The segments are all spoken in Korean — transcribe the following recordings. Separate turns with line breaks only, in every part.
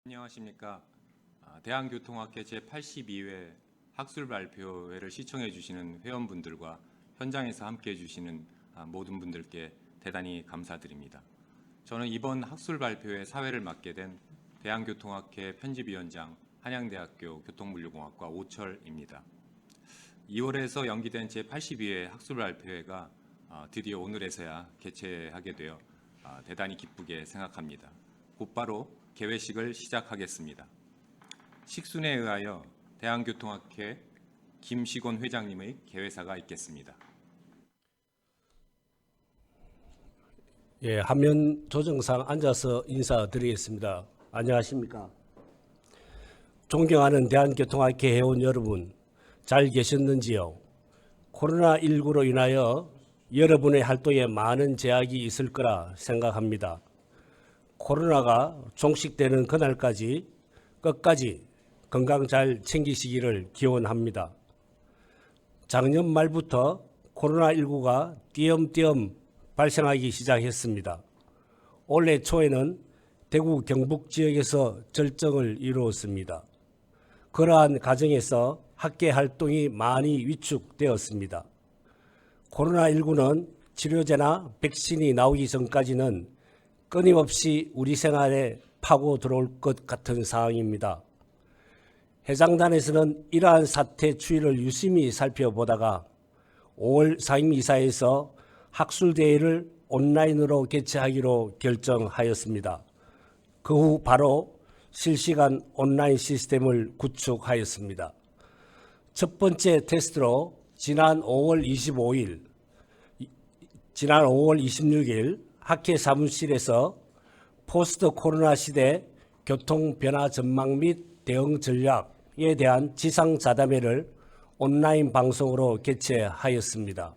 안녕하십니까. 대한교통학회 제82회 학술 발표회를 시청해 주시는 회원분들과 현장에서 함께해 주시는 모든 분들께 대단히 감사드립니다. 저는 이번 학술 발표회 사회를 맡게 된 대한교통학회 편집위원장 한양대학교 교통물류공학과 오철입니다. 2월에서 연기된 제82회 학술 발표회가 드디어 오늘에서야 개최하게 되어 대단히 기쁘게 생각합니다. 곧바로 개회식을 시작하겠습니다. 식순에 의하여 대한교통학회 김시곤 회장님의 개회사가 있겠습니다.
예, 화면 조정상 앉아서 인사드리겠습니다. 안녕하십니까. 존경하는 대한교통학회 회원 여러분, 잘 계셨는지요? 코로나19로 인하여 여러분의 활동에 많은 제약이 있을 거라 생각합니다. 코로나가 종식되는 그날까지 끝까지 건강 잘 챙기시기를 기원합니다. 작년 말부터 코로나19가 띄엄띄엄 발생하기 시작했습니다. 올해 초에는 대구 경북 지역에서 절정을 이루었습니다. 그러한 과정에서 학계 활동이 많이 위축되었습니다. 코로나19는 치료제나 백신이 나오기 전까지는 끊임없이 우리 생활에 파고 들어올 것 같은 상황입니다. 해장단에서는 이러한 사태 추이를 유심히 살펴보다가 5월 상임이사에서 학술대회를 온라인으로 개최하기로 결정하였습니다. 그 후 바로 실시간 온라인 시스템을 구축하였습니다. 첫 번째 테스트로 지난 5월 26일 학회 사무실에서 포스트 코로나 시대 교통 변화 전망 및 대응 전략에 대한 지상자담회를 온라인 방송으로 개최하였습니다.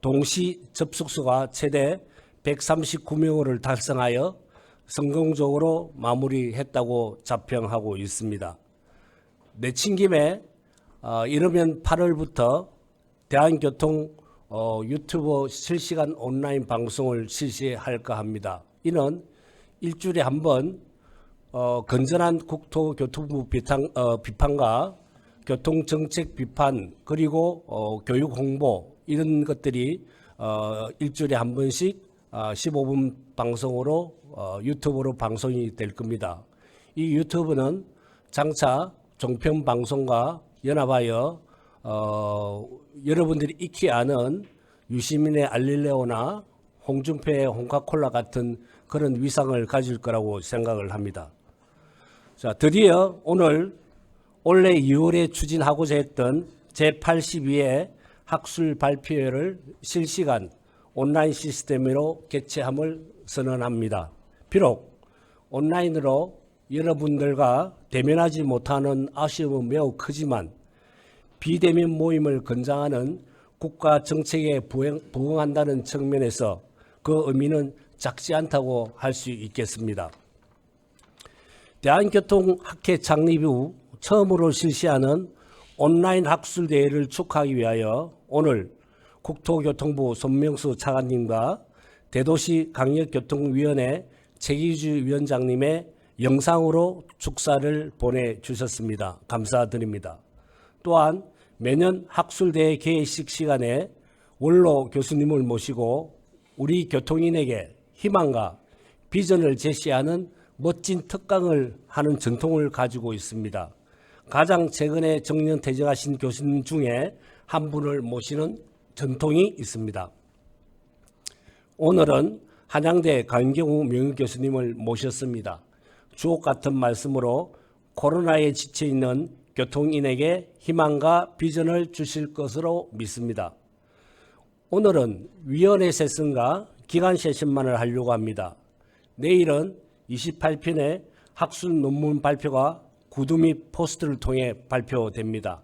동시 접속수가 최대 139명을 달성하여 성공적으로 마무리했다고 자평하고 있습니다. 내친 김에 이르면 8월부터 대한교통 유튜브 실시간 온라인 방송을 실시할까 합니다. 이는 일주일에 한 번 건전한 국토교통부 비판과 교통정책 비판 그리고 교육 홍보 이런 것들이 일주일에 한 번씩 15분 방송으로 유튜브로 방송이 될 겁니다. 이 유튜브는 장차 종편방송과 연합하여 여러분들이 익히 아는 유시민의 알릴레오나 홍준표의 홍카콜라 같은 그런 위상을 가질 거라고 생각을 합니다. 자, 드디어 오늘 올해 2월에 추진하고자 했던 제82회 학술 발표회를 실시간 온라인 시스템으로 개최함을 선언합니다. 비록 온라인으로 여러분들과 대면하지 못하는 아쉬움은 매우 크지만 비대면 모임을 권장하는 국가 정책에 부응한다는 측면에서 그 의미는 작지 않다고 할 수 있겠습니다. 대한교통학회 창립 후 처음으로 실시하는 온라인 학술대회를 축하하기 위하여 오늘 국토교통부 손명수 차관님과 대도시강력교통위원회 최기주 위원장님의 영상으로 축사를 보내주셨습니다. 감사드립니다. 또한 매년 학술대회 개회식 시간에 원로 교수님을 모시고 우리 교통인에게 희망과 비전을 제시하는 멋진 특강을 하는 전통을 가지고 있습니다. 가장 최근에 정년퇴직하신 교수님 중에 한 분을 모시는 전통이 있습니다. 오늘은 한양대 강경우 명誉교수님을 모셨습니다. 주옥 같은 말씀으로 코로나에 지쳐있는 교통인에게 희망과 비전을 주실 것으로 믿습니다. 오늘은 위원회 세션과 기간 세션만을 하려고 합니다. 내일은 28편의 학술 논문 발표가 구두 및 포스트를 통해 발표됩니다.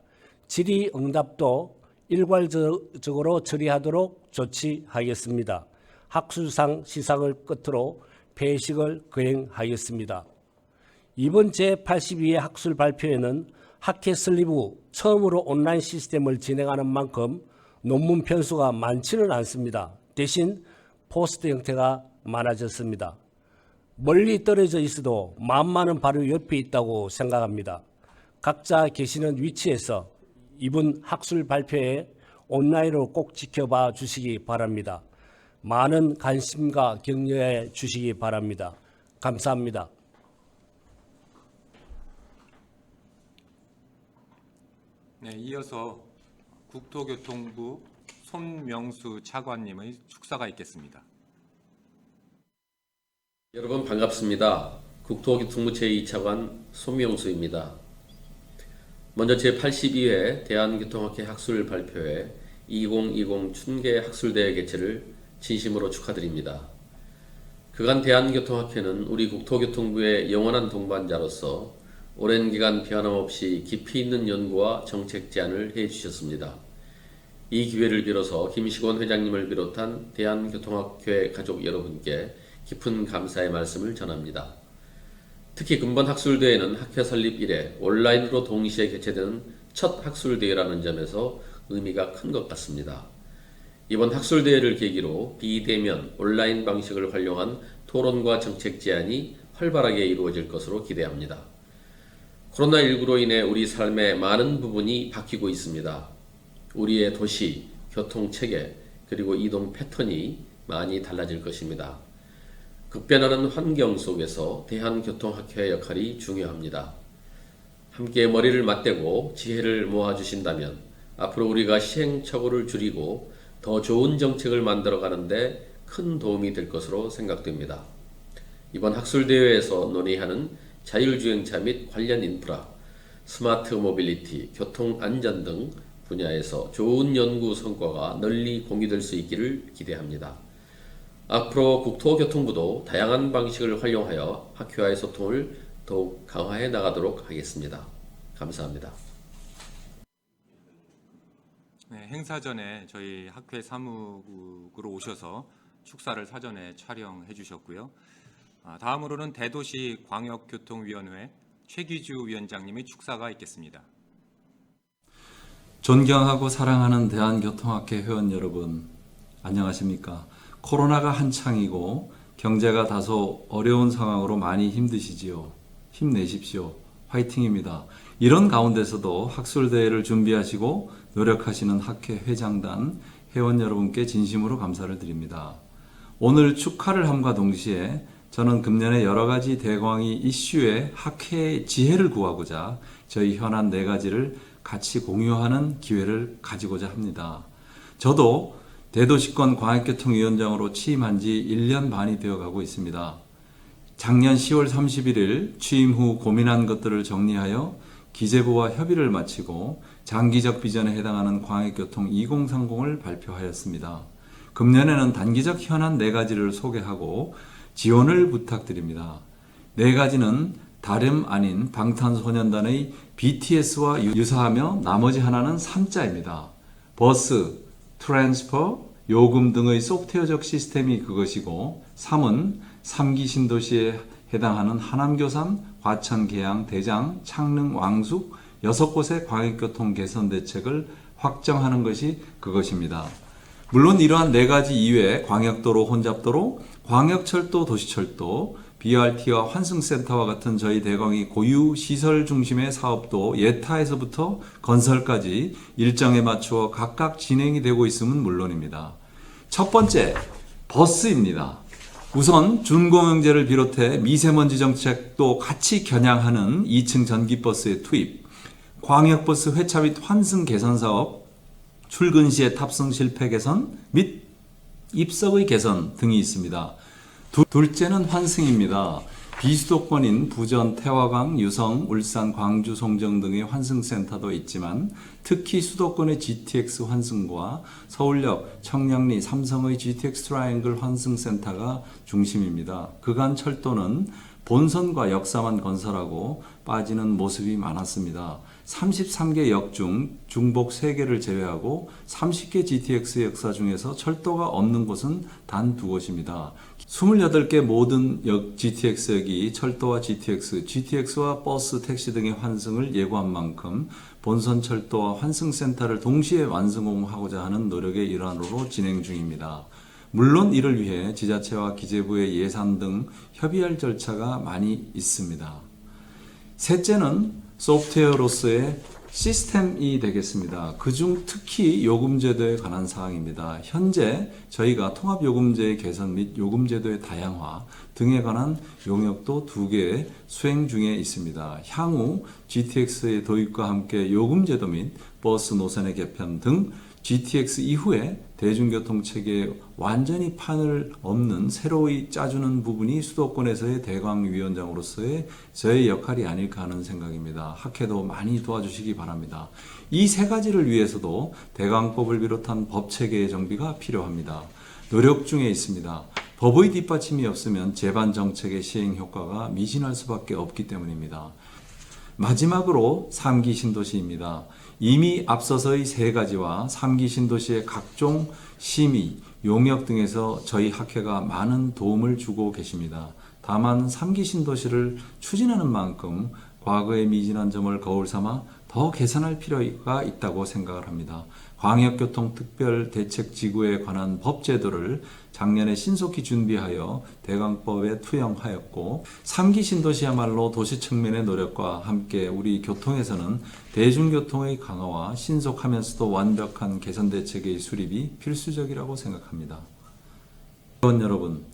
질의응답도 일괄적으로 처리하도록 조치하겠습니다. 학술상 시상을 끝으로 폐식을 거행하겠습니다. 이번 제82회 학술 발표회는 학회 설립 후 처음으로 온라인 시스템을 진행하는 만큼 논문 편수가 많지는 않습니다. 대신 포스트 형태가 많아졌습니다. 멀리 떨어져 있어도 마음만은 바로 옆에 있다고 생각합니다. 각자 계시는 위치에서 이번 학술 발표에 온라인으로 꼭 지켜봐 주시기 바랍니다. 많은 관심과 격려해 주시기 바랍니다. 감사합니다.
네, 이어서 국토교통부 손명수 차관님의 축사가 있겠습니다.
여러분 반갑습니다. 국토교통부 제2차관 손명수입니다. 먼저 제82회 대한교통학회 학술 발표회 2020 춘계 학술대회 개최를 진심으로 축하드립니다. 그간 대한교통학회는 우리 국토교통부의 영원한 동반자로서 오랜 기간 변함없이 깊이 있는 연구와 정책 제안을 해주셨습니다. 이 기회를 빌어서 김시곤 회장님을 비롯한 대한교통학회 가족 여러분께 깊은 감사의 말씀을 전합니다. 특히 금번 학술대회는 학회 설립 이래 온라인으로 동시에 개최되는 첫 학술대회라는 점에서 의미가 큰 것 같습니다. 이번 학술대회를 계기로 비대면 온라인 방식을 활용한 토론과 정책 제안이 활발하게 이루어질 것으로 기대합니다. 코로나19로 인해 우리 삶의 많은 부분이 바뀌고 있습니다. 우리의 도시, 교통체계, 그리고 이동 패턴이 많이 달라질 것입니다. 급변하는 환경 속에서 대한교통학회의 역할이 중요합니다. 함께 머리를 맞대고 지혜를 모아주신다면 앞으로 우리가 시행착오를 줄이고 더 좋은 정책을 만들어가는데 큰 도움이 될 것으로 생각됩니다. 이번 학술대회에서 논의하는 자율주행차 및 관련 인프라, 스마트 모빌리티, 교통안전 등 분야에서 좋은 연구 성과가 널리 공유될 수 있기를 기대합니다. 앞으로 국토교통부도 다양한 방식을 활용하여 학회와의 소통을 더욱 강화해 나가도록 하겠습니다. 감사합니다.
네, 행사 전에 저희 학회 사무국으로 오셔서 축사를 사전에 촬영해 주셨고요. 다음으로는 대도시 광역교통위원회 최기주 위원장님의 축사가 있겠습니다.
존경하고 사랑하는 대한교통학회 회원 여러분, 안녕하십니까? 코로나가 한창이고 경제가 다소 어려운 상황으로 많이 힘드시지요. 힘내십시오. 화이팅입니다. 이런 가운데서도 학술대회를 준비하시고 노력하시는 학회 회장단, 회원 여러분께 진심으로 감사를 드립니다. 오늘 축하를 함과 동시에 저는 금년에 여러 가지 대광이 이슈에 학회의 지혜를 구하고자 저희 현안 4가지를 같이 공유하는 기회를 가지고자 합니다. 저도 대도시권 광역교통위원장으로 취임한 지 1년 반이 되어가고 있습니다. 작년 10월 31일 취임 후 고민한 것들을 정리하여 기재부와 협의를 마치고 장기적 비전에 해당하는 광역교통 2030을 발표하였습니다. 금년에는 단기적 현안 4가지를 소개하고 지원을 부탁드립니다. 4가지는 다름 아닌 방탄소년단의 BTS와 유사하며 나머지 하나는 3자입니다. 버스, 트랜스퍼, 요금 등의 소프트웨어적 시스템이 그것이고 3은 3기 신도시에 해당하는 하남, 교산, 과천, 계양, 대장, 창릉, 왕숙 6곳의 광역교통 개선 대책을 확정하는 것이 그것입니다. 물론 이러한 4가지 이외에 광역도로, 혼잡도로, 광역철도, 도시철도, BRT와 환승센터와 같은 저희 대광이 고유 시설 중심의 사업도 예타에서부터 건설까지 일정에 맞추어 각각 진행이 되고 있음은 물론입니다. 첫 번째, 버스입니다. 우선 준공영제를 비롯해 미세먼지 정책도 같이 겨냥하는 2층 전기버스의 투입, 광역버스 회차 및 환승 개선 사업, 출근 시의 탑승 실패 개선 및 입석의 개선 등이 있습니다. 둘째는 환승입니다. 비수도권인 부전, 태화강, 유성, 울산, 광주, 송정 등의 환승센터도 있지만 특히 수도권의 GTX 환승과 서울역, 청량리, 삼성의 GTX 트라이앵글 환승센터가 중심입니다. 그간 철도는 본선과 역사만 건설하고 빠지는 모습이 많았습니다. 33개 역 중 중복 3개를 제외하고 30개 GTX 역사 중에서 철도가 없는 곳은 단 2곳입니다. 28개 모든 역 GTX역이 철도와 GTX와 버스, 택시 등의 환승을 예고한 만큼 본선 철도와 환승센터를 동시에 완성하고자 하는 노력의 일환으로 진행 중입니다. 물론 이를 위해 지자체와 기재부의 예산 등 협의할 절차가 많이 있습니다. 셋째는 소프트웨어로서의 시스템이 되겠습니다. 그중 특히 요금제도에 관한 사항입니다. 현재 저희가 통합요금제의 개선 및 요금제도의 다양화 등에 관한 용역도 2개 수행 중에 있습니다. 향후 GTX의 도입과 함께 요금제도 및 버스 노선의 개편 등 GTX 이후에 대중교통 체계에 완전히 판을 없는 새로이 짜주는 부분이 수도권에서의 대광위원장으로서의 저의 역할이 아닐까 하는 생각입니다. 학회도 많이 도와주시기 바랍니다. 이 3가지를 위해서도 대광법을 비롯한 법체계의 정비가 필요합니다. 노력 중에 있습니다. 법의 뒷받침이 없으면 제반 정책의 시행 효과가 미진할 수밖에 없기 때문입니다. 마지막으로 3기 신도시입니다. 이미 앞서서의 3가지와 3기 신도시의 각종 심의, 용역 등에서 저희 학회가 많은 도움을 주고 계십니다. 다만 3기 신도시를 추진하는 만큼 과거의 미진한 점을 거울 삼아 더 개선할 필요가 있다고 생각을 합니다. 광역교통특별대책지구에 관한 법제도를 작년에 신속히 준비하여 대광법에 투영하였고 3기 신도시야말로 도시 측면의 노력과 함께 우리 교통에서는 대중교통의 강화와 신속하면서도 완벽한 개선대책의 수립이 필수적이라고 생각합니다. 회원 여러분,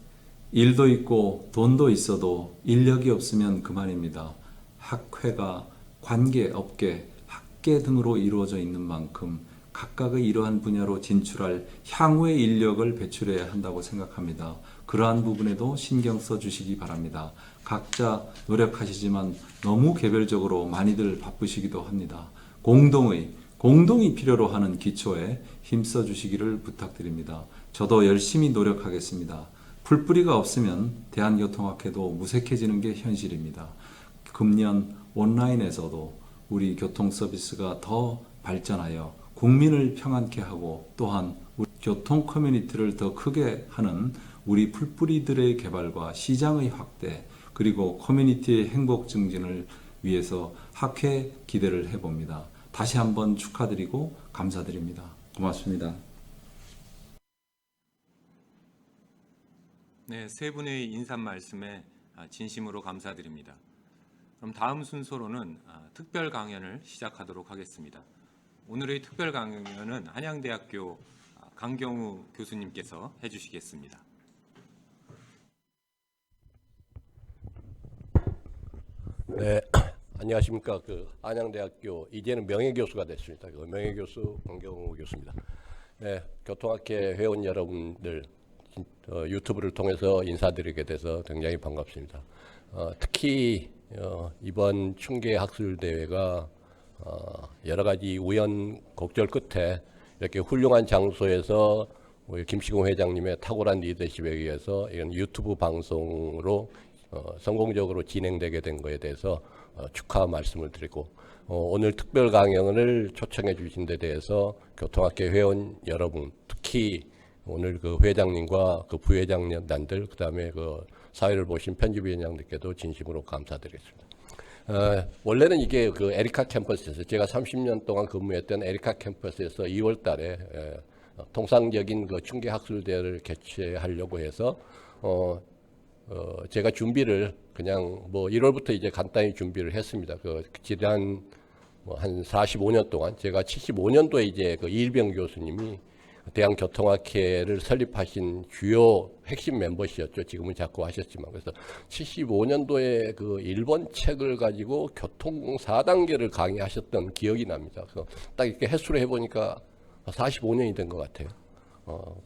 일도 있고 돈도 있어도 인력이 없으면 그만입니다. 학회가 관계, 업계, 학계 등으로 이루어져 있는 만큼 각각의 이러한 분야로 진출할 향후의 인력을 배출해야 한다고 생각합니다. 그러한 부분에도 신경 써 주시기 바랍니다. 각자 노력하시지만 너무 개별적으로 많이들 바쁘시기도 합니다. 공동이 필요로 하는 기초에 힘써 주시기를 부탁드립니다. 저도 열심히 노력하겠습니다. 풀뿌리가 없으면 대한교통학회도 무색해지는 게 현실입니다. 금년 온라인에서도 우리 교통 서비스가 더 발전하여 국민을 평안케 하고 또한 우리 교통 커뮤니티를 더 크게 하는 우리 풀뿌리들의 개발과 시장의 확대 그리고 커뮤니티의 행복 증진을 위해서 학회 기대를 해봅니다. 다시 한번 축하드리고 감사드립니다. 고맙습니다.
네, 3분의 인사 말씀에 진심으로 감사드립니다. 그럼 다음 순서로는 특별 강연을 시작하도록 하겠습니다. 오늘의 특별 강연은 한양대학교 강경우 교수님께서 해주시겠습니다.
네, 안녕하십니까. 한양대학교 이제는 명예교수가 됐습니다. 명예교수 강경우 교수입니다. 네, 교통학회 회원 여러분들 유튜브를 통해서 인사드리게 돼서 굉장히 반갑습니다. 특히 이번 춘계 학술 대회가 여러 가지 우연곡절 끝에 이렇게 훌륭한 장소에서 우리 김시공 회장님의 탁월한 리더십에 의해서 이런 유튜브 방송으로 성공적으로 진행되게 된 것에 대해서 축하 말씀을 드리고 오늘 특별 강연을 초청해 주신 데 대해서 교통학회 회원 여러분, 특히 오늘 그 회장님과 그 부회장단들, 그다음에 그 사회를 보신 편집위원장들께도 진심으로 감사드리겠습니다. 원래는 이게 그 에리카 캠퍼스에서 제가 30년 동안 근무했던 에리카 캠퍼스에서 2월 달에 통상적인 그 춘계 학술 대회를 개최하려고 해서 제가 준비를 그냥 뭐 1월부터 이제 간단히 준비를 했습니다. 지난 한 45년 동안 제가 75년도에 이제 그 이일병 교수님이 대한교통학회를 설립하신 주요 핵심 멤버시였죠. 지금은 자꾸 하셨지만. 그래서 75년도에 그 일본 책을 가지고 교통 4단계를 강의하셨던 기억이 납니다. 그래서 딱 이렇게 횟수를 해보니까 45년이 된 것 같아요.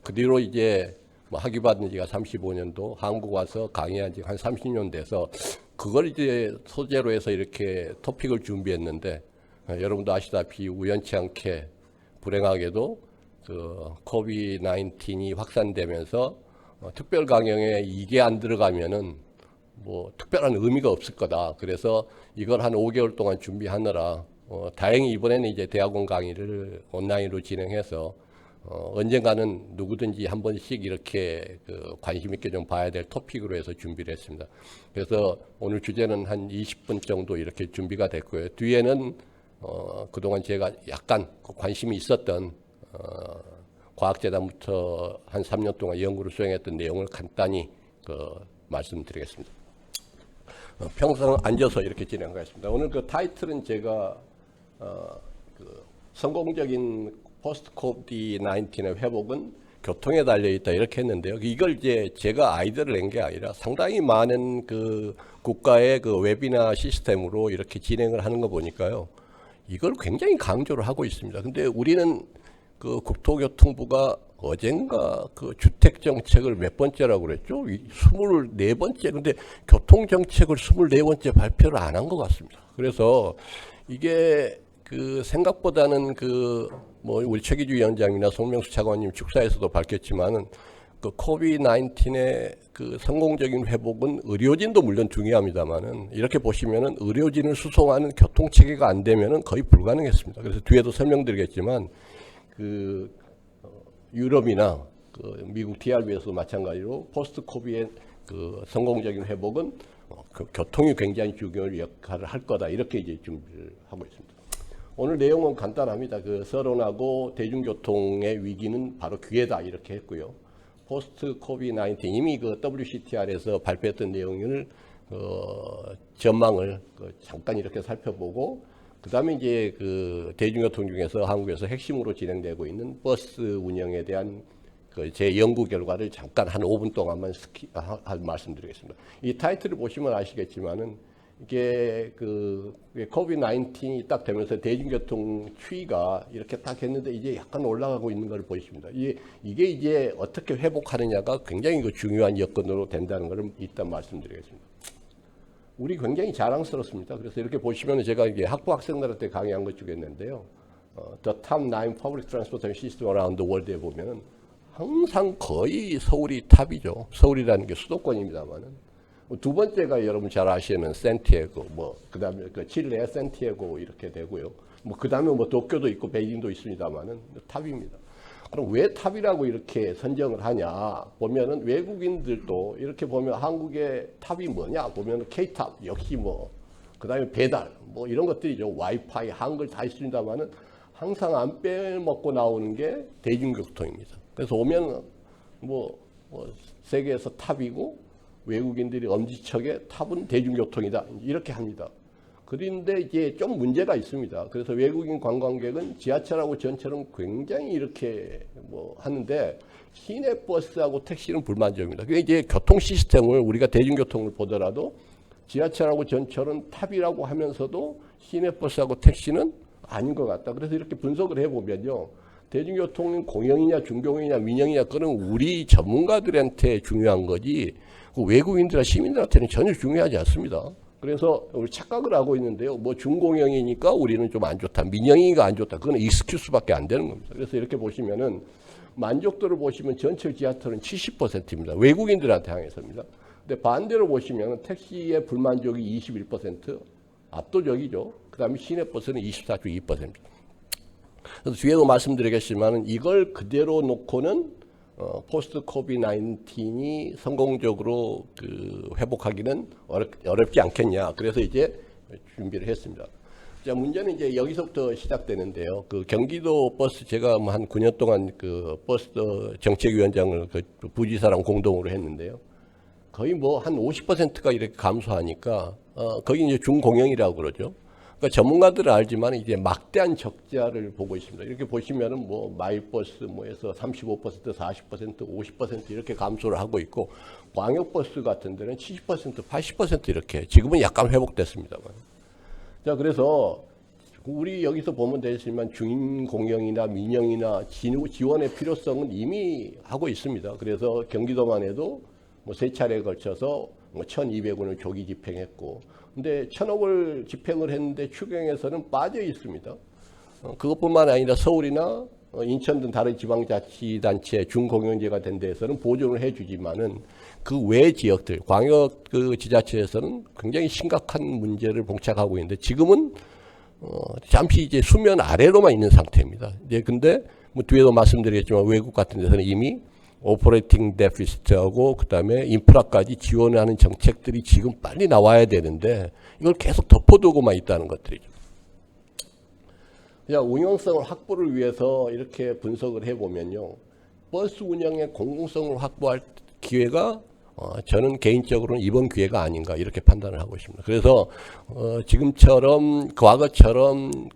그 뒤로 이제 뭐 학위 받은 지가 35년도, 한국 와서 강의한 지가 한 30년 돼서 그걸 이제 소재로 해서 이렇게 토픽을 준비했는데 여러분도 아시다시피 우연치 않게 불행하게도 그 코비드-19이 확산되면서 특별 강연에 이게 안 들어가면은 뭐 특별한 의미가 없을 거다. 그래서 이걸 한 5개월 동안 준비하느라 다행히 이번에는 이제 대학원 강의를 온라인으로 진행해서 언젠가는 누구든지 한 번씩 이렇게 그 관심 있게 좀 봐야 될 토픽으로 해서 준비를 했습니다. 그래서 오늘 주제는 한 20분 정도 이렇게 준비가 됐고요. 뒤에는 그동안 제가 약간 관심이 있었던 과학재단부터 한 3년 동안 연구를 수행했던 내용을 간단히 말씀드리겠습니다. 평상 앉아서 이렇게 진행하겠습니다. 오늘 그 타이틀은 제가 성공적인 포스트 코비드-19의 회복은 교통에 달려 있다 이렇게 했는데요. 이걸 이제 제가 아이디어를 낸 게 아니라 상당히 많은 그 국가의 그 웨비나 시스템으로 이렇게 진행을 하는 거 보니까요. 이걸 굉장히 강조를 하고 있습니다. 근데 우리는 그 국토교통부가 어젠가 그 주택 정책을 몇 번째라고 그랬죠? 24번째. 근데 교통 정책을 24번째 발표를 안 한 것 같습니다. 그래서 이게 그 생각보다는 뭐 우리 최기주 위원장이나 송명수 차관님 축사에서도 밝혔지만은 그 코비드-19의 그 성공적인 회복은 의료진도 물론 중요합니다만은 이렇게 보시면은 의료진을 수송하는 교통 체계가 안 되면은 거의 불가능했습니다. 그래서 뒤에도 설명드리겠지만 그 유럽이나 그 미국 TRB에서도 마찬가지로 포스트 코비드의 그 성공적인 회복은 그 교통이 굉장히 중요한 역할을 할 거다 이렇게 이제 준비를 하고 있습니다. 오늘 내용은 간단합니다. 그 서론하고 대중교통의 위기는 바로 기회다 이렇게 했고요. 포스트 코비드-19 이미 그 WCTR에서 발표했던 내용을 전망을 잠깐 이렇게 살펴보고 그다음에 이제 그 대중교통 중에서 한국에서 핵심으로 진행되고 있는 버스 운영에 대한 제 연구 결과를 잠깐 한 5분 동안만 말씀드리겠습니다. 이 타이틀을 보시면 아시겠지만은 이게 그 코비드-19이 딱 되면서 대중교통 추이가 이렇게 딱 했는데 이제 약간 올라가고 있는 걸 보십니다. 이게 이제 어떻게 회복하느냐가 굉장히 그 중요한 여건으로 된다는 것을 일단 말씀드리겠습니다. 우리 굉장히 자랑스럽습니다. 그래서 이렇게 보시면 제가 이게 학부 학생들한테 강의한 것 중에 있는데요. The top 9 public transportation system around the world에 보면은 항상 거의 서울이 탑이죠. 서울이라는 게 수도권입니다만은. 두 번째가 여러분 잘 아시는 샌티아고, 뭐 그다음에 그 칠레 샌티아고 이렇게 되고요. 뭐 그다음에 뭐 도쿄도 있고 베이징도 있습니다만은 탑입니다. 그럼 왜 탑이라고 이렇게 선정을 하냐 보면은 외국인들도 이렇게 보면 한국의 탑이 뭐냐 보면 K탑 역시 뭐 그다음에 배달 뭐 이런 것들이죠. 와이파이 한글 다 있습니다만은 항상 안 빼먹고 나오는 게 대중교통입니다. 그래서 오면 뭐 세계에서 탑이고 외국인들이 엄지척에 탑은 대중교통이다 이렇게 합니다. 그런데 이제 좀 문제가 있습니다. 그래서 외국인 관광객은 지하철하고 전철은 굉장히 이렇게 뭐 하는데 시내버스하고 택시는 불만족입니다. 그게 이제 교통 시스템을 우리가 대중교통을 보더라도 지하철하고 전철은 탑이라고 하면서도 시내버스하고 택시는 아닌 것 같다. 그래서 이렇게 분석을 해보면요. 대중교통은 공영이냐 중공영이냐 민영이냐 그건 우리 전문가들한테 중요한 거지 외국인들과 시민들한테는 전혀 중요하지 않습니다. 그래서 우리 착각을 하고 있는데요. 뭐 중공영이니까 우리는 좀 안 좋다. 민영이가 안 좋다. 그건 익스큐스밖에 안 되는 겁니다. 그래서 이렇게 보시면은 만족도를 보시면 전철 지하철은 70%입니다. 외국인들한테 향해서입니다. 근데 반대로 보시면 택시의 불만족이 21% 압도적이죠. 그다음에 시내버스는 24.2%입니다. 그래서 뒤에도 말씀드리겠지만 이걸 그대로 놓고는 포스트 코비드-19이 성공적으로 그 회복하기는 어렵지 않겠냐. 그래서 이제 준비를 했습니다. 자, 문제는 이제 여기서부터 시작되는데요. 그 경기도 버스 제가 뭐 한 9년 동안 그 버스 정책위원장을 그 부지사랑 공동으로 했는데요. 거의 뭐 한 50%가 이렇게 감소하니까 거기 이제 중공영이라고 그러죠. 그러니까 전문가들은 알지만 이제 막대한 적자를 보고 있습니다. 이렇게 보시면은 뭐 마일버스 뭐에서 35%, 40%, 50% 이렇게 감소를 하고 있고 광역버스 같은 데는 70%, 80% 이렇게 지금은 약간 회복됐습니다만. 자, 그래서 우리 여기서 보면 되지만 중공영이나 민영이나 지원의 필요성은 이미 하고 있습니다. 그래서 경기도만 해도 뭐 3차례에 걸쳐서 뭐 1,200원을 조기 집행했고 근데 1,000억을 집행을 했는데 추경에서는 빠져 있습니다. 그것뿐만 아니라 서울이나 인천 등 다른 지방자치단체 중공영제가 된 데에서는 보존을 해주지만은 그 외 지역들 광역 그 지자체에서는 굉장히 심각한 문제를 봉착하고 있는데 지금은 잠시 이제 수면 아래로만 있는 상태입니다. 이제 근데 뭐 뒤에도 말씀드리겠지만 외국 같은 데서는 이미 오퍼레이팅 데피시트하고 그다음에 인프라까지 지원을 하는 정책들이 지금 빨리 나와야 되는데 이걸 계속 덮어두고만 있다는 것들이죠. 그냥 운영성을 확보를 위해서 이렇게 분석을 해보면요. 버스 운영의 공공성을 확보할 기회가 저는 개인적으로는 이번 기회가 아닌가 이렇게 판단을 하고 있습니다. 그래서 지금처럼 과거처럼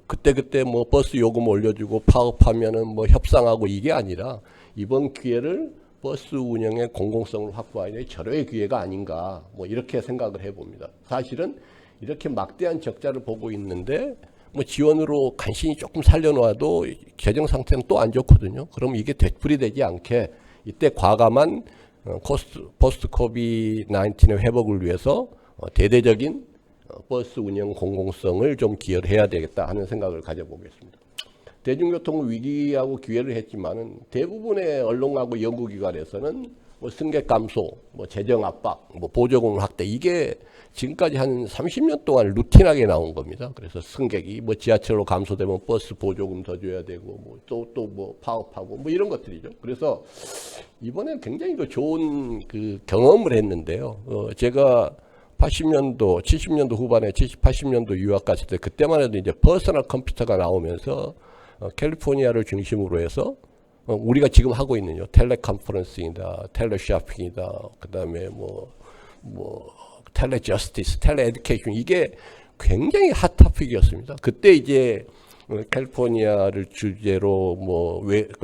그때 뭐 버스 요금 올려주고 파업하면은 뭐 협상하고 이게 아니라 이번 기회를 버스 운영의 공공성을 확보하는 절호의 기회가 아닌가 뭐 이렇게 생각을 해봅니다. 사실은 이렇게 막대한 적자를 보고 있는데 뭐 지원으로 간신히 조금 살려놓아도 재정 상태는 또 안 좋거든요. 그럼 이게 되풀이되지 않게 이때 과감한 포스트 코비드 19의 회복을 위해서 대대적인 버스 운영 공공성을 좀 기여를 해야 되겠다 하는 생각을 가져보겠습니다. 대중교통 위기하고 기회를 했지만은 대부분의 언론하고 연구기관에서는 뭐 승객 감소, 뭐 재정 압박, 뭐 보조금 확대 이게 지금까지 한 30년 동안 루틴하게 나온 겁니다. 그래서 승객이 뭐 지하철로 감소되면 버스 보조금 더 줘야 되고 뭐 또 뭐 파업하고 뭐 이런 것들이죠. 그래서 이번에 굉장히 좋은 경험을 했는데요. 제가 80년도, 70년도 후반에 80년도 유학 갔을 때 그때만 해도 이제 퍼스널 컴퓨터가 나오면서 캘리포니아를 중심으로 해서 우리가 지금 하고 있는 텔레컨퍼런싱이다, 텔레쇼핑이다, 그다음에 뭐 텔레저스티스, 텔레에듀케이션 이게 굉장히 핫 토픽이었습니다. 그때 이제 캘리포니아를 주제로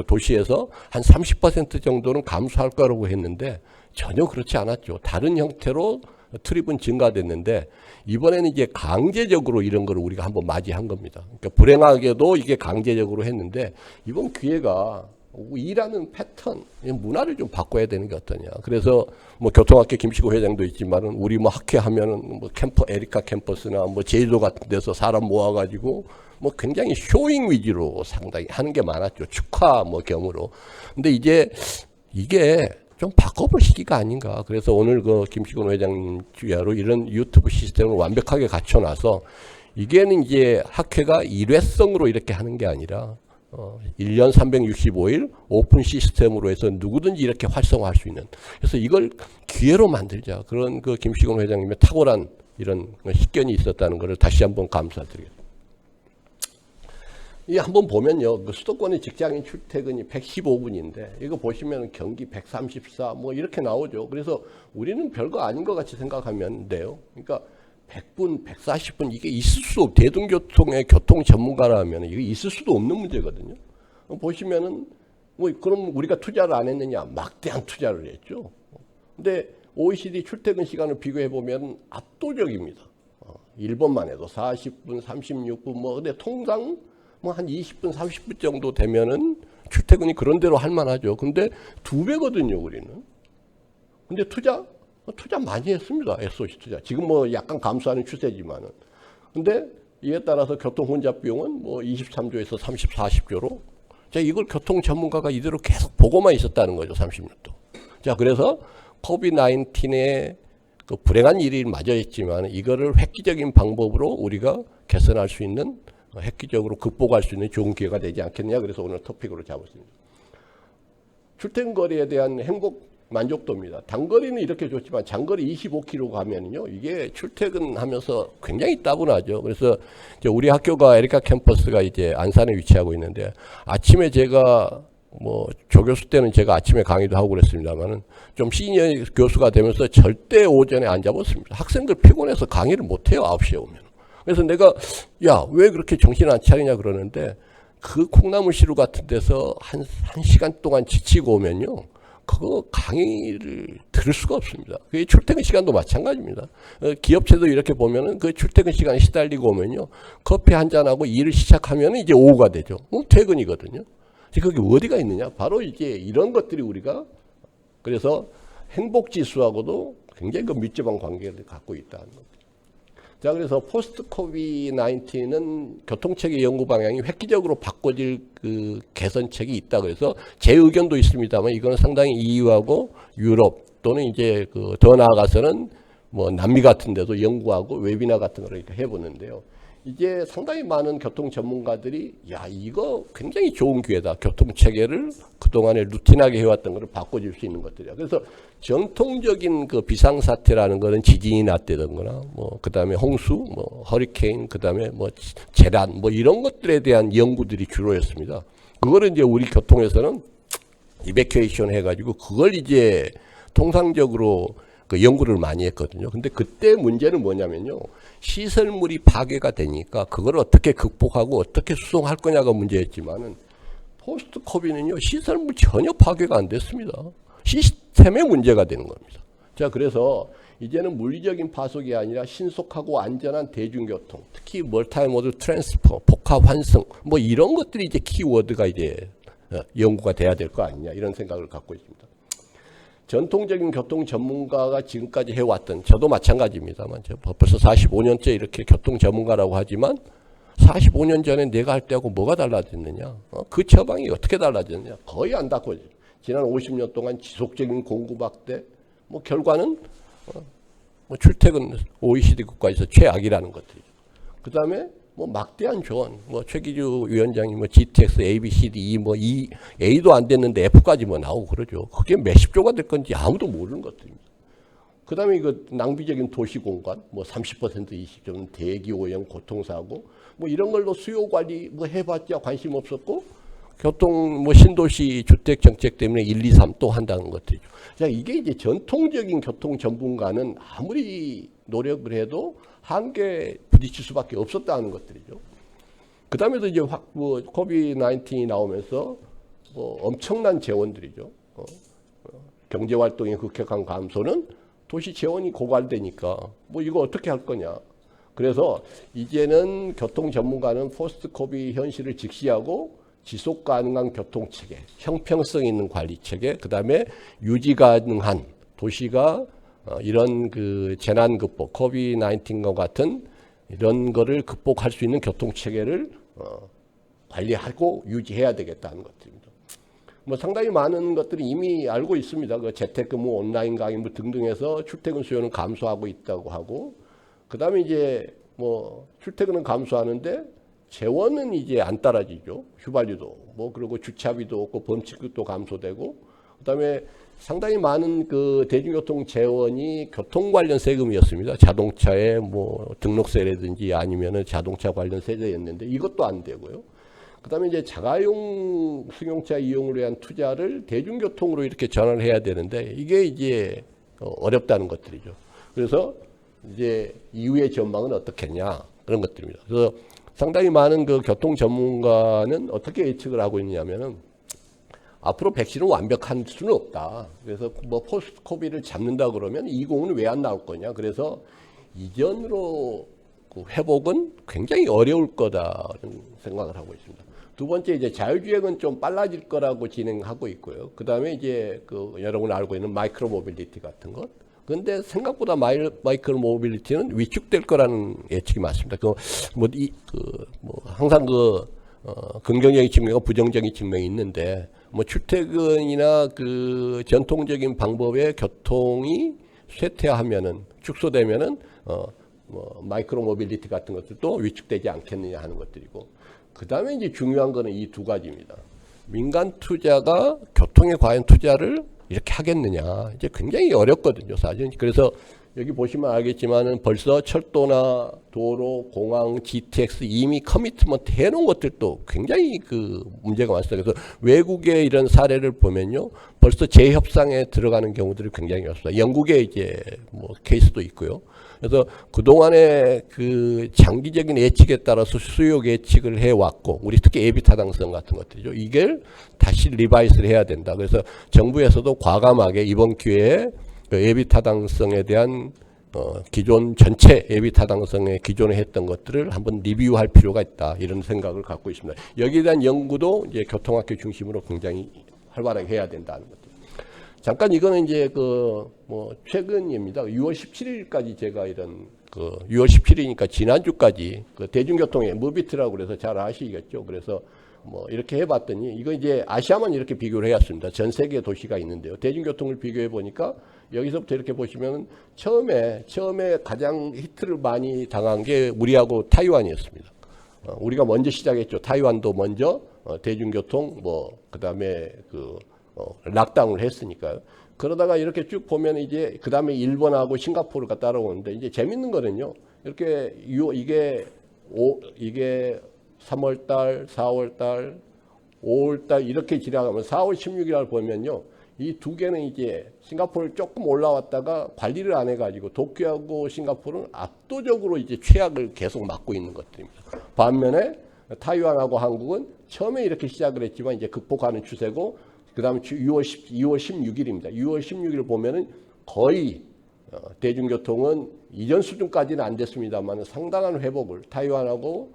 도시에서 한 30% 정도는 감소할 거라고 했는데 전혀 그렇지 않았죠. 다른 형태로 트립은 증가됐는데 이번에는 이제 강제적으로 이런 걸 우리가 한번 맞이한 겁니다. 그러니까 불행하게도 이게 강제적으로 했는데 이번 기회가 일하는 패턴, 문화를 좀 바꿔야 되는 게 어떠냐. 그래서 뭐 교통학회 김시구 회장도 있지만은 우리 뭐 학회 하면은 뭐 에리카 캠퍼스나 뭐 제주도 같은 데서 사람 모아가지고 뭐 굉장히 쇼잉 위주로 상당히 하는 게 많았죠. 축하 뭐 겸으로. 근데 이제 이게 좀 바꿔볼 시기가 아닌가. 그래서 오늘 김시곤 회장님 주야로 이런 유튜브 시스템을 완벽하게 갖춰놔서 이게는 이제 학회가 일회성으로 이렇게 하는 게 아니라 1년 365일 오픈 시스템으로 해서 누구든지 이렇게 활성화할 수 있는. 그래서 이걸 기회로 만들자. 그런 김시곤 회장님의 탁월한 이런 식견이 있었다는 것을 다시 한번 감사드립니다. 이 한번 보면요, 수도권의 직장인 출퇴근이 115분인데 이거 보시면 경기 134 뭐 이렇게 나오죠. 그래서 우리는 별거 아닌 것 같이 생각하면 돼요. 그러니까 100분, 140분 이게 있을 수 없. 대중교통의 교통 전문가라면 이게 있을 수도 없는 문제거든요. 보시면은 뭐 그럼 우리가 투자를 안 했느냐? 막대한 투자를 했죠. 근데 OECD 출퇴근 시간을 비교해 보면 압도적입니다. 일본만 해도 40분, 36분 뭐 근데 통상 뭐 한 20분, 30분 정도 되면은 출퇴근이 그런 대로 할 만하죠. 근데 2배거든요, 우리는. 근데 투자 많이 했습니다. SOC 투자. 지금 뭐 약간 감소하는 추세지만은. 근데 이에 따라서 교통 혼잡 비용은 뭐 23조에서 40조로. 자, 이걸 교통 전문가가 이대로 계속 보고만 있었다는 거죠, 30년 동안. 자, 그래서 코비드 19의 불행한 일이 맞아 있지만 이거를 획기적인 방법으로 우리가 개선할 수 있는 획기적으로 극복할 수 있는 좋은 기회가 되지 않겠느냐. 그래서 오늘 토픽으로 잡았습니다. 출퇴근 거리에 대한 행복 만족도입니다. 단거리는 이렇게 좋지만 장거리 25km 가면요, 이게 출퇴근하면서 굉장히 따분하죠. 그래서 이제 우리 학교가 에리카 캠퍼스가 이제 안산에 위치하고 있는데 아침에 제가 뭐 조교수 때는 제가 아침에 강의도 하고 그랬습니다만은 좀 시니어 교수가 되면서 절대 오전에 안 잡았습니다. 학생들 피곤해서 강의를 못 해요. 9시에 오면. 그래서 내가 야, 왜 그렇게 정신 안 차리냐 그러는데 그 콩나물시루 같은 데서 한 시간 동안 지치고 오면요, 그거 강의를 들을 수가 없습니다. 그게 출퇴근 시간도 마찬가지입니다. 기업체도 이렇게 보면은 그 출퇴근 시간에 시달리고 오면요, 커피 한 잔하고 일을 시작하면 이제 오후가 되죠. 퇴근이거든요. 그게 어디가 있느냐? 바로 이제 이런 것들이 우리가 그래서 행복 지수하고도 굉장히 밀접한 관계를 갖고 있다는 겁니다. 자, 그래서 포스트 코비드 19은 교통체계 연구 방향이 획기적으로 바꿔질 개선책이 있다. 그래서 제 의견도 있습니다만 이거는 상당히 EU하고 유럽 또는 이제 더 나아가서는 뭐 남미 같은 데도 연구하고 웨비나 같은 걸 이렇게 해보는데요. 이제 상당히 많은 교통 전문가들이 야, 이거 굉장히 좋은 기회다. 교통체계를 그동안에 루틴하게 해왔던 것을 바꿔줄 수 있는 것들이야. 그래서 정통적인 비상사태라는 거는 지진이 났다든가 뭐 그다음에 홍수, 뭐 허리케인, 그다음에 뭐 재난 뭐 이런 것들에 대한 연구들이 주로였습니다. 그거를 이제 우리 교통에서는 이베큐에이션 해가지고 그걸 이제 통상적으로 그 연구를 많이 했거든요. 근데 그때 문제는 뭐냐면요. 시설물이 파괴가 되니까 그걸 어떻게 극복하고 어떻게 수송할 거냐가 문제였지만은 포스트 코비드는요. 시설물 전혀 파괴가 안 됐습니다. 시스템의 문제가 되는 겁니다. 자, 그래서 이제는 물리적인 파속이 아니라 신속하고 안전한 대중교통, 특히 멀티모드 트랜스퍼, 복합 환승, 뭐 이런 것들이 이제 키워드가 이제 연구가 돼야 될 거 아니냐 이런 생각을 갖고 있습니다. 전통적인 교통 전문가가 지금까지 해왔던 저도 마찬가지입니다만 벌써 45년째 이렇게 교통 전문가라고 하지만 45년 전에 내가 할 때하고 뭐가 달라졌느냐? 그 처방이 어떻게 달라졌느냐? 거의 안 바꿔져. 지난 50년 동안 지속적인 공급 확대, 뭐 결과는 뭐 출퇴근 OECD 국가에서 최악이라는 것들이죠. 그 다음에 뭐 막대한 조언, 뭐 최기주 위원장이 뭐 GTX, A, B, C, D, E, 뭐 E, A도 안 됐는데 F까지 뭐 나오고 그러죠. 그게 몇십 조가 될 건지 아무도 모르는 것들입니다. 그 다음에 이거 낭비적인 도시 공간, 뭐 30% 이식 좀 대기 오염, 교통사고, 뭐 이런 걸로 수요 관리 뭐 해봤자 관심 없었고, 교통 뭐 신도시 주택 정책 때문에 1, 2, 3 또 한다는 것들이죠. 자, 이게 이제 전통적인 교통 전문가는 아무리 노력을 해도 한계에 부딪힐 수밖에 없었다는 것들이죠. 그 다음에도 이제 뭐 코비드-19이 나오면서 뭐 엄청난 재원들이죠. 경제 활동의 급격한 감소는 도시 재원이 고갈되니까 뭐 이거 어떻게 할 거냐. 그래서 이제는 교통 전문가는 포스트 코비드 현실을 직시하고 지속 가능한 교통 체계, 형평성 있는 관리 체계, 그 다음에 유지 가능한 도시가 이런 그 재난 극복, 코비드-19과 같은 이런 거를 극복할 수 있는 교통 체계를 관리하고 유지해야 되겠다는 것들입니다. 뭐 상당히 많은 것들이 이미 알고 있습니다. 그 재택근무, 온라인 강의 뭐 등등해서 출퇴근 수요는 감소하고 있다고 하고, 그 다음에 이제 뭐 출퇴근은 감소하는데 재원은 이제 안 따라지죠. 휘발유도 뭐 그리고 주차비도 없고 범칙도 감소되고, 그다음에 상당히 많은 그 대중교통 재원이 교통 관련 세금이었습니다. 자동차의 뭐 등록세라든지 아니면은 자동차 관련 세제였는데 이것도 안 되고요. 그다음에 이제 자가용 승용차 이용을 위한 투자를 대중교통으로 이렇게 전환을 해야 되는데 이게 이제 어렵다는 것들이죠. 그래서 이제 이후의 전망은 어떻겠냐 그런 것들입니다. 그래서 상당히 많은 그 교통 전문가는 어떻게 예측을 하고 있냐면은 앞으로 백신은 완벽한 수는 없다. 그래서 뭐 포스트 코비드를 잡는다 그러면 20은 왜 안 나올 거냐. 그래서 이전으로 그 회복은 굉장히 어려울 거다라는 생각을 하고 있습니다. 두 번째 이제 자율주행은 좀 빨라질 거라고 진행하고 있고요. 그 다음에 이제 그 여러분 알고 있는 마이크로 모빌리티 같은 것. 근데 생각보다 마이크로 모빌리티는 위축될 거라는 예측이 맞습니다. 항상 긍정적인 측면과 부정적인 측면이 있는데, 뭐 출퇴근이나 그 전통적인 방법의 교통이 쇠퇴하면은 축소되면은 뭐 마이크로 모빌리티 같은 것들도 위축되지 않겠느냐 하는 것들이고, 그 다음에 이제 중요한 거는 이 두 가지입니다. 민간 투자가 교통에 과연 투자를 이렇게 하겠느냐. 이제 굉장히 어렵거든요, 사실. 그래서 여기 보시면 알겠지만은 벌써 철도나 도로, 공항, GTX 이미 커미트먼트 해놓은 것들도 굉장히 그 문제가 많습니다. 그래서 외국의 이런 사례를 보면요, 벌써 재협상에 들어가는 경우들이 굉장히 많습니다. 영국의 이제 뭐 케이스도 있고요. 그래서 그동안의 그 장기적인 예측에 따라서 수요 예측을 해왔고, 우리 특히 예비 타당성 같은 것들이죠. 이걸 다시 리바이스를 해야 된다. 그래서 정부에서도 과감하게 이번 기회에 예비 타당성에 대한 기존 전체 예비 타당성에 기존에 했던 것들을 한번 리뷰할 필요가 있다. 이런 생각을 갖고 있습니다. 여기에 대한 연구도 이제 교통학교 중심으로 굉장히 활발하게 해야 된다는 것들. 잠깐 이거는 이제 뭐 최근입니다. 6월 17일까지 제가 이런 6월 17일이니까 지난주까지 그 대중교통의 무비트라고 그래서 잘 아시겠죠. 그래서 뭐 이렇게 해봤더니 이거 이제 아시아만 이렇게 비교를 해왔습니다. 전 세계 도시가 있는데요. 대중교통을 비교해 보니까 여기서부터 이렇게 보시면 처음에 가장 히트를 많이 당한 게 우리하고 타이완이었습니다. 우리가 먼저 시작했죠. 타이완도 먼저 대중교통 그다음에 락다운을 했으니까요. 그러다가 이렇게 쭉 보면 이제 그다음에 일본하고 싱가포르가 따라오는데, 이제 재밌는 거는요. 이렇게 이게 3월 달, 4월 달, 5월달 이렇게 지나가면 4월 16일 보면요. 이 두 개는 이제 싱가포르 조금 올라왔다가 관리를 안 해가지고 도쿄하고 싱가포르는 압도적으로 이제 최악을 계속 맞고 있는 것들입니다. 반면에 타이완하고 한국은 처음에 이렇게 시작을 했지만 이제 극복하는 추세고, 그 다음에 2월 16일입니다. 6월 16일 보면은 거의 대중교통은 이전 수준까지는 안 됐습니다만 상당한 회복을 타이완하고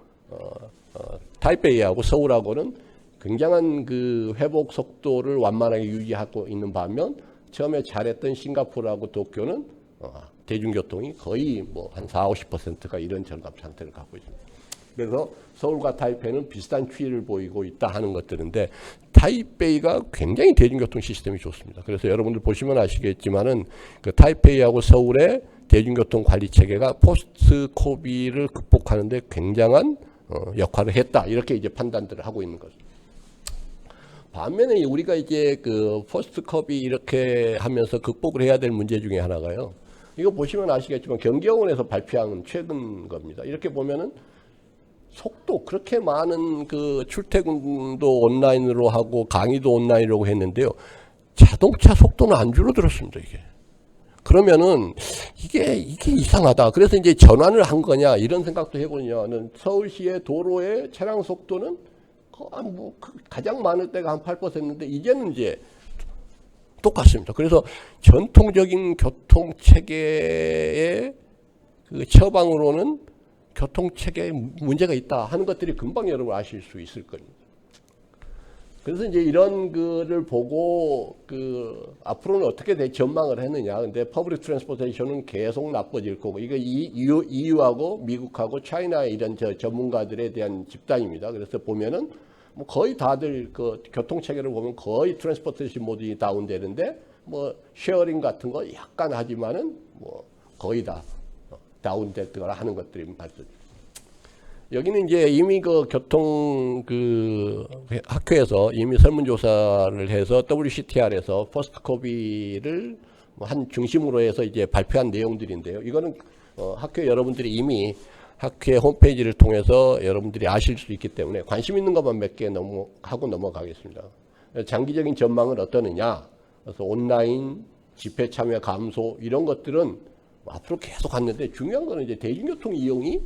타이베이하고 서울하고는 굉장한 그 회복 속도를 완만하게 유지하고 있는 반면 처음에 잘했던 싱가포르하고 도쿄는 대중교통이 거의 뭐 한 40-50%가 이런 절감 상태를 갖고 있습니다. 그래서 서울과 타이페이는 비슷한 추이를 보이고 있다 하는 것들인데, 타이베이가 굉장히 대중교통 시스템이 좋습니다. 그래서 여러분들 보시면 아시겠지만은 그 타이페이하고 서울의 대중교통 관리 체계가 포스트 코비드를 극복하는데 굉장한 역할을 했다, 이렇게 이제 판단들을 하고 있는 거죠. 반면에 우리가 이제 그 포스트 코비드 이렇게 하면서 극복을 해야 될 문제 중에 하나가요. 이거 보시면 아시겠지만 경기학원에서 발표한 최근 겁니다. 이렇게 보면은 속도, 그렇게 많은 그 출퇴근도 온라인으로 하고 강의도 온라인으로 했는데요. 자동차 속도는 안 줄어들었습니다, 이게. 그러면은 이게 이상하다. 그래서 이제 전환을 한 거냐 이런 생각도 해보냐는, 서울시의 도로의 차량 속도는 뭐 가장 많을 때가 한 8%인데 이제는 이제 똑같습니다. 그래서 전통적인 교통 체계의 그 처방으로는 교통 체계에 문제가 있다 하는 것들이 금방 여러분 아실 수 있을 겁니다. 그래서 이제 이런 거를 보고 그 앞으로는 어떻게 전망을 했느냐. 근데 퍼블릭 트랜스포테이션은 계속 나빠질 거고, 이거 EU하고 미국하고 차이나의 이런 전문가들에 대한 집단입니다. 그래서 보면은 뭐 거의 다들 그 교통 체계를 보면 거의 트랜스포테이션 모듈이 다운되는데, 뭐 쉐어링 같은 거 약간 하지만은 뭐 거의 다 다운됐거나 하는 것들이 맞죠. 여기는 이제 이미 그 교통 그 학회에서 이미 설문조사를 해서 WCTR에서 포스트 코비드를 한 중심으로 해서 이제 발표한 내용들인데요. 이거는 학회 여러분들이 이미 학회 홈페이지를 통해서 여러분들이 아실 수 있기 때문에 관심 있는 것만 몇 개 하고 넘어가겠습니다. 장기적인 전망은 어떠느냐. 그래서 온라인 집회 참여 감소 이런 것들은 앞으로 계속 갔는데, 중요한 거는 이제 대중교통 이용이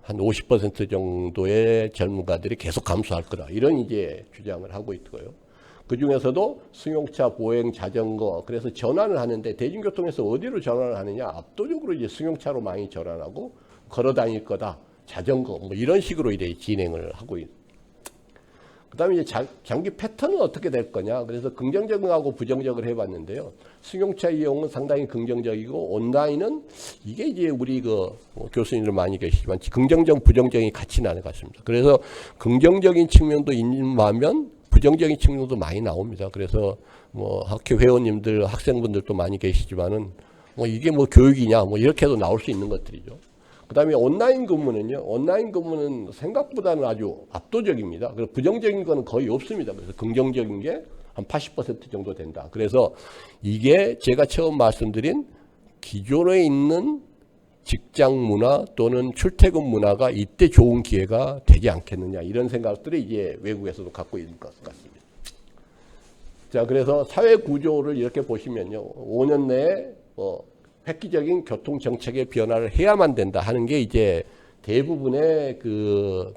한 50% 정도의 전문가들이 계속 감소할 거다, 이런 이제 주장을 하고 있고요. 그 중에서도 승용차, 보행, 자전거, 그래서 전환을 하는데 대중교통에서 어디로 전환을 하느냐, 압도적으로 이제 승용차로 많이 전환하고 걸어 다닐 거다, 자전거 뭐 이런 식으로 이제 진행을 하고 있습니다. 그다음에 이제 장기 패턴은 어떻게 될 거냐. 그래서 긍정적하고 부정적을 해봤는데요. 승용차 이용은 상당히 긍정적이고, 온라인은 이게 이제 우리 그 교수님들 많이 계시지만 긍정적, 부정적이 같이 나눠 갔습니다. 그래서 긍정적인 측면도 있는 반면 부정적인 측면도 많이 나옵니다. 그래서 뭐 학교 회원님들, 학생분들도 많이 계시지만은 뭐 이게 뭐 교육이냐 뭐 이렇게도 나올 수 있는 것들이죠. 그 다음에 온라인 근무는요. 온라인 근무는 생각보다는 아주 압도적입니다. 그래서 부정적인 거는 거의 없습니다. 그래서 긍정적인 게 한 80% 정도 된다. 그래서 이게 제가 처음 말씀드린 기존에 있는 직장 문화 또는 출퇴근 문화가 이때 좋은 기회가 되지 않겠느냐, 이런 생각들이 이제 외국에서도 갖고 있는 것 같습니다. 자, 그래서 사회 구조를 이렇게 보시면요. 5년 내에 획기적인 교통 정책의 변화를 해야만 된다 하는 게 이제 대부분의 그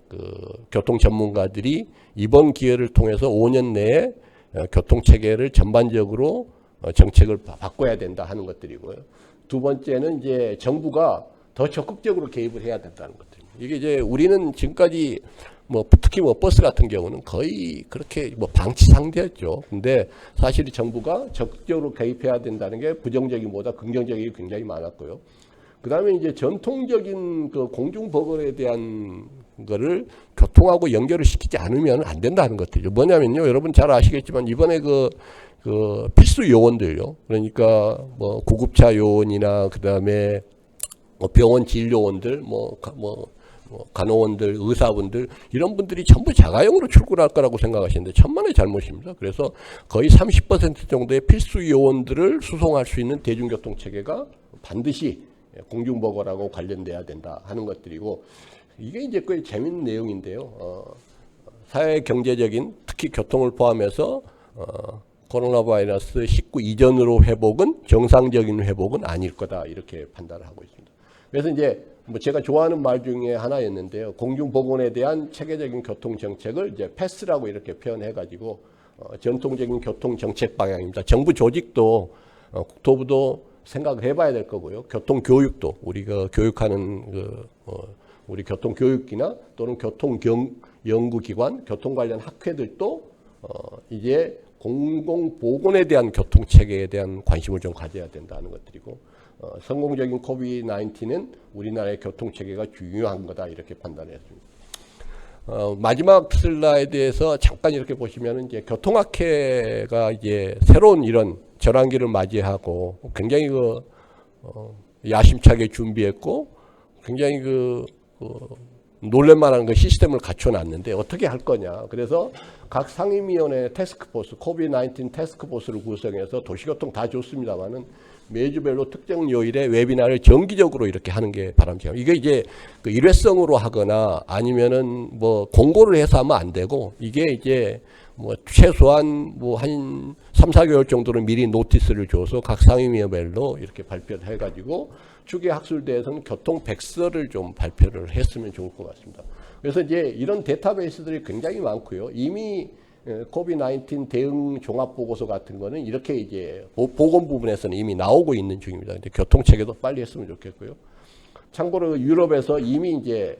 교통 전문가들이 이번 기회를 통해서 5년 내에 교통 체계를 전반적으로 정책을 바꿔야 된다 하는 것들이고요. 두 번째는 이제 정부가 더 적극적으로 개입을 해야 된다는 것들입니다. 이게 이제 우리는 지금까지 뭐 특히 뭐 버스 같은 경우는 거의 그렇게 뭐 방치 상태였죠. 근데 사실 정부가 적극적으로 개입해야 된다는 게 부정적인보다 긍정적이 굉장히 많았고요. 그 다음에 이제 전통적인 그 공중버거에 대한 거를 교통하고 연결을 시키지 않으면 안 된다는 것들이죠. 뭐냐면요. 여러분 잘 아시겠지만 이번에 그 필수 요원들요. 그러니까 뭐 구급차 요원이나 그 다음에 뭐 병원 진료원들, 간호원들, 의사분들 이런 분들이 전부 자가용으로 출근할 거라고 생각하시는데 천만의 잘못입니다. 그래서 거의 30% 정도의 필수 요원들을 수송할 수 있는 대중교통 체계가 반드시 공중버거라고 관련돼야 된다 하는 것들이고, 이게 이제 꽤 재밌는 내용인데요. 사회 경제적인 특히 교통을 포함해서 코로나 바이러스 19 이전으로 회복은 정상적인 회복은 아닐 거다 이렇게 판단을 하고 있습니다. 그래서 이제 뭐 제가 좋아하는 말 중에 하나였는데요. 공중보건에 대한 체계적인 교통 정책을 이제 패스라고 이렇게 표현해가지고 전통적인 교통 정책 방향입니다. 정부 조직도 국토부도 생각을 해봐야 될 거고요. 교통 교육도 우리가 교육하는 우리 교통 교육기나 또는 교통 연구기관, 교통 관련 학회들도 이제 공공보건에 대한 교통 체계에 대한 관심을 좀 가져야 된다는 것들이고 성공적인 코비드-19는 우리나라의 교통 체계가 중요한 거다 이렇게 판단했습니다. 마지막 슬라이드에서 잠깐 이렇게 보시면은 이제 교통학회가 이제 새로운 이런 전환기를 맞이하고 굉장히 야심차게 준비했고 굉장히 놀랄만한 시스템을 갖춰놨는데 어떻게 할 거냐. 그래서 각 상임위원회 태스크포스, 코비드-19 태스크포스를 구성해서 도시교통 다 좋습니다만은 매주별로 특정 요일에 웨비나를 정기적으로 이렇게 하는 게 바람직합니다. 이게 이제 일회성으로 하거나 아니면은 뭐 공고를 해서 하면 안 되고 이게 이제 뭐 최소한 뭐 한 3, 4개월 정도는 미리 노티스를 줘서 각 상임위별로 이렇게 발표를 해가지고 추계 학술대에서는 교통 백서를 좀 발표를 했으면 좋을 것 같습니다. 그래서 이제 이런 데이터베이스들이 굉장히 많고요. 이미 코비드-19 대응 종합보고서 같은 거는 이렇게 이제 보건 부분에서는 이미 나오고 있는 중입니다. 근데 교통체계도 빨리 했으면 좋겠고요. 참고로 유럽에서 이미 이제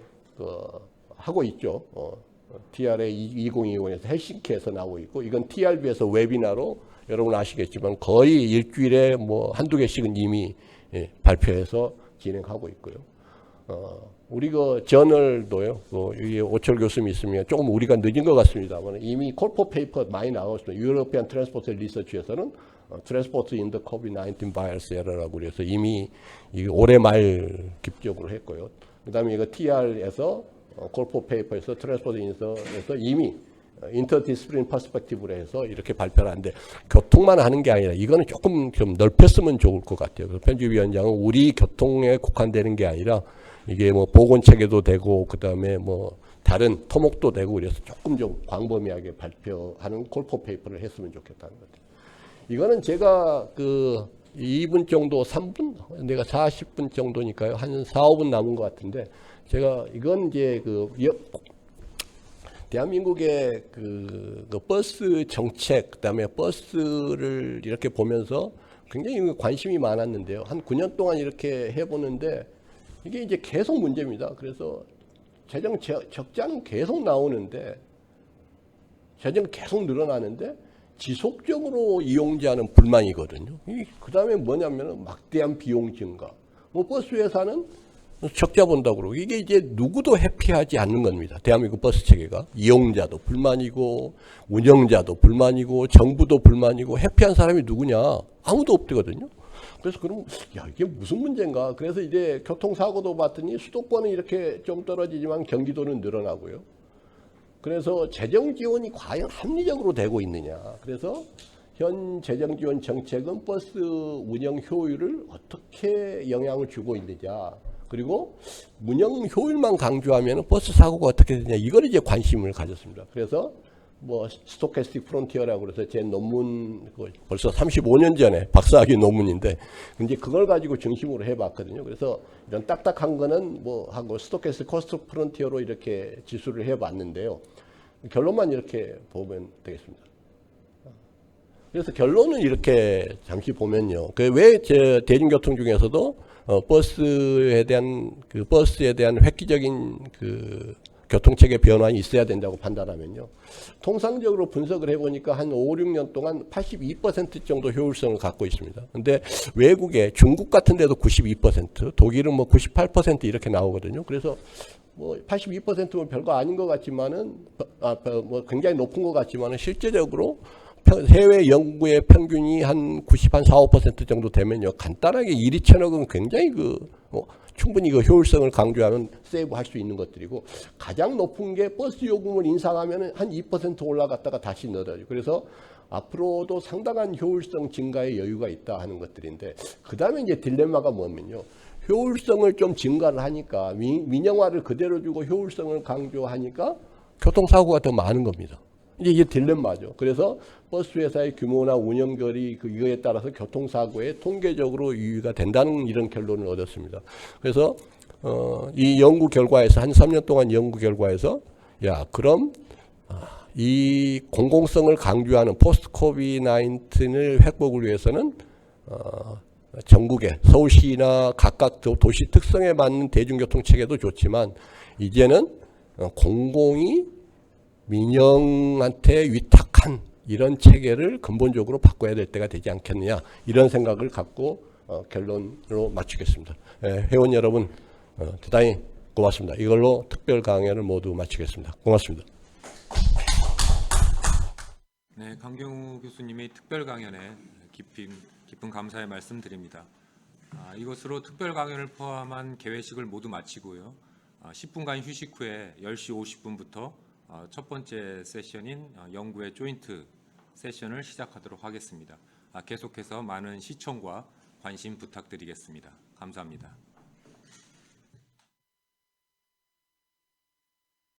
하고 있죠. TRA 2020에서 헬싱키에서 나오고 있고 이건 TRB에서 웨비나로 여러분 아시겠지만 거의 일주일에 뭐 한두 개씩은 이미 발표해서 진행하고 있고요. 우리 저널도요. 여기 오철 교수님 있으면 조금 우리가 늦은 것 같습니다만 이미 콜포 페이퍼 많이 나왔습니다. 유로피안 트랜스포트 리서치에서는 트랜스포트 인 더 코비드-19 바이러스 에러라고 그래서 이미 올해 말 기적으로 했고요. 그다음에 이거 TR에서 콜포 페이퍼에서 트랜스포트 인서에서 이미 인터디스플린 퍼스펙티브로 해서 이렇게 발표를 하는데 교통만 하는 게 아니라 이거는 조금 좀 넓혔으면 좋을 것 같아요. 그래서 편집위원장은 우리 교통에 국한되는 게 아니라 이게 뭐 보건체계도 되고 그다음에 뭐 다른 토목도 되고 그래서 조금 좀 광범위하게 발표하는 콜포 페이퍼를 했으면 좋겠다는 거죠. 이거는 제가 2분 정도 3분 내가 40분 정도니까요. 한 4, 5분 남은 것 같은데 제가 이건 이제 대한민국의 버스 정책 그다음에 버스를 이렇게 보면서 굉장히 관심이 많았는데요. 한 9년 동안 이렇게 해보는데 이게 이제 계속 문제입니다. 그래서 재정 적자는 계속 나오는데 재정은 계속 늘어나는데 지속적으로 이용자는 불만이거든요. 그 다음에 뭐냐면은 막대한 비용 증가. 뭐 버스 회사는 적자 본다고 그러고 이게 이제 누구도 해피하지 않는 겁니다. 대한민국 버스 체계가 이용자도 불만이고 운영자도 불만이고 정부도 불만이고 해피한 사람이 누구냐 아무도 없거든요. 그래서 그럼 이게 무슨 문제인가? 그래서 이제 교통사고도 봤더니 수도권은 이렇게 좀 떨어지지만 경기도는 늘어나고요. 그래서 재정 지원이 과연 합리적으로 되고 있느냐? 그래서 현 재정 지원 정책은 버스 운영 효율을 어떻게 영향을 주고 있느냐? 그리고 운영 효율만 강조하면 버스 사고가 어떻게 되냐? 이걸 이제 관심을 가졌습니다. 그래서 뭐 스토캐스틱 프론티어라고 그래서 제 논문 벌써 35년 전에 박사학위 논문인데 이제 그걸 가지고 중심으로 해봤거든요. 그래서 이런 딱딱한 거는 뭐 하고 스토캐스틱 코스트 프론티어로 이렇게 지수를 해봤는데요. 결론만 이렇게 보면 되겠습니다. 그래서 결론은 이렇게 잠시 보면요. 왜 대중교통 중에서도 버스에 대한 획기적인 교통체계 변화가 있어야 된다고 판단하면요. 통상적으로 분석을 해보니까 한 5, 6년 동안 82% 정도 효율성을 갖고 있습니다. 근데 외국에 중국 같은 데도 92%, 독일은 뭐 98% 이렇게 나오거든요. 그래서 뭐 82%면 별거 아닌 것 같지만은, 뭐 굉장히 높은 것 같지만은 실제적으로 해외 연구의 평균이 한 4, 5% 정도 되면요. 간단하게 1, 2천억은 굉장히 충분히 효율성을 강조하면 세이브할 수 있는 것들이고 가장 높은 게 버스 요금을 인상하면 한 2% 올라갔다가 다시 늘어요. 그래서 앞으로도 상당한 효율성 증가의 여유가 있다 하는 것들인데 그 다음에 이제 딜레마가 뭐냐면요. 효율성을 좀 증가를 하니까 민영화를 그대로 주고 효율성을 강조하니까 교통사고가 더 많은 겁니다. 이게 딜레마죠. 그래서 버스 회사의 규모나 운영결이 이거에 따라서 교통사고에 통계적으로 유의가 된다는 이런 결론을 얻었습니다. 그래서 이 연구 결과에서 한 3년 동안 연구 결과에서 그럼 이 공공성을 강조하는 포스트 코비드-19을 회복을 위해서는 전국에 서울시나 각각 도시 특성에 맞는 대중교통 체계도 좋지만 이제는 공공이 민영한테 위탁한 이런 체계를 근본적으로 바꿔야 될 때가 되지 않겠느냐 이런 생각을 갖고 결론으로 마치겠습니다. 회원 여러분 대단히 고맙습니다. 이걸로 특별 강연을 모두 마치겠습니다. 고맙습니다.
네, 강경우 교수님의 특별 강연에 깊은 감사의 말씀드립니다. 이것으로 특별 강연을 포함한 개회식을 모두 마치고요. 10분간 휴식 후에 10시 50분부터 첫 번째 세션인 연구회 조인트 세션을 시작하도록 하겠습니다. 계속해서 많은 시청과 관심 부탁드리겠습니다. 감사합니다.